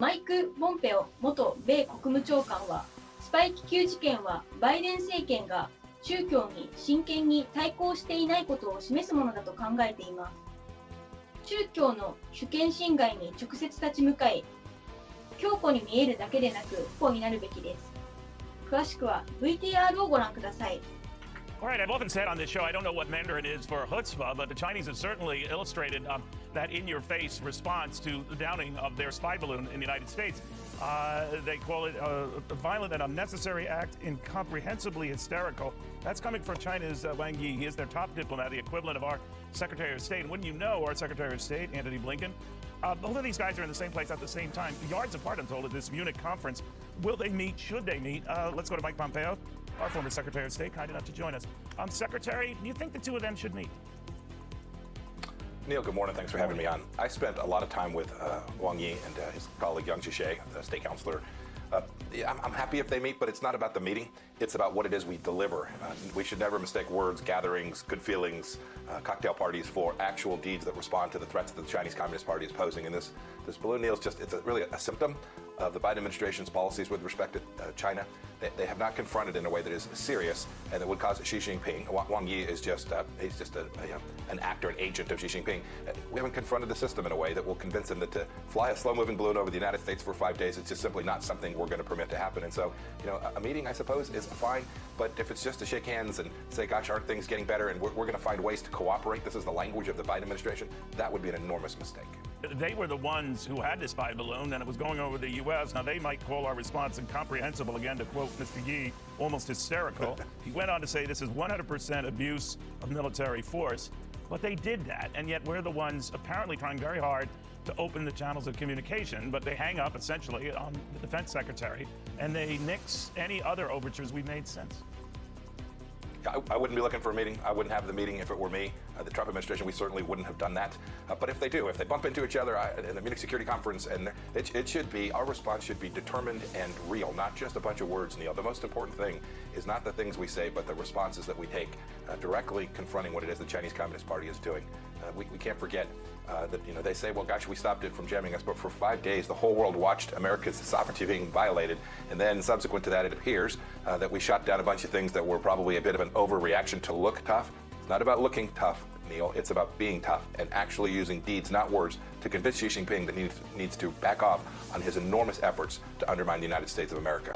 マイク・ポンペオ元米国務長官は、スパイ気球事件はバイデン政権が中共に真剣に対抗していないことを示すものだと考えています。中共の主権侵害に直接立ち向かい、強固に見えるだけでなく、強硬になるべきです。詳しくは VTR をご覧ください。All right, I've often said on this show, I don't know what Mandarin is for chutzpah, but the Chinese have certainly illustrated that in-your-face response to the downing of their spy balloon in the United States. They call it a violent and unnecessary act, incomprehensibly hysterical. That's coming from China's Wang Yi. He is their top diplomat, the equivalent of our Secretary of State. And wouldn't you know, our Secretary of State, Antony Blinken, both of these guys are in the same place at the same time, yards apart, I'm told, at this Munich conference. Will they meet? Should they meet? Let's go to Mike Pompeo, our former Secretary of State, kind enough to join us. Secretary, do you think the two of them should meet? Neil, good morning. Thanks for having me on. I spent a lot of time with Wang Yi and his colleague Yang Jiechi, the state counselor. I'm happy if they meet, but it's not about the meeting. It's about what it is we deliver. We should never mistake words, gatherings, good feelings, cocktail parties for actual deeds that respond to the threats that the Chinese Communist Party is posing. And this balloon, Neil, it's really a symptom of the Biden administration's policies with respect to China. They have not confronted in a way that is serious and that would cause Xi Jinping. Wang Yi is just an actor, an agent of Xi Jinping. We haven't confronted the system in a way that will convince him that to fly a slow-moving balloon over the United States for 5 days is just simply not something we're going to permit to happen. And so, a meeting, I suppose, is fine. But if it's just to shake hands and say, gosh, aren't things getting better, and we're going to find ways to cooperate, this is the language of the Biden administration, that would be an enormous mistake. They were the ones who had this spy balloon, and it was going over the U.S. Now, they might call our response incomprehensible, again, to quote Mr. Yi, almost hysterical. He went on to say this is 100% abuse of military force. But they did that, and yet we're the ones apparently trying very hard to open the channels of communication, but they hang up, essentially, on the defense secretary, and they nix any other overtures we've made since. I wouldn't be looking for a meeting. I wouldn't have the meeting if it were me. The Trump administration, we certainly wouldn't have done that. But if they do, if they bump into each other in the Munich Security Conference, and it should be, our response should be determined and real, not just a bunch of words, Neil. The most important thing is not the things we say, but the responses that we take directly confronting what it is the Chinese Communist Party is doing. We can't forget that, they say, well, gosh, we stopped it from jamming us, but for 5 days, the whole world watched America's sovereignty being violated. And then subsequent to that, it appears that we shot down a bunch of things that were probably a bit of an overreaction to look tough. It's not about looking tough, Neil. It's about being tough and actually using deeds, not words, to convince Xi Jinping that he needs to back off on his enormous efforts to undermine the United States of America.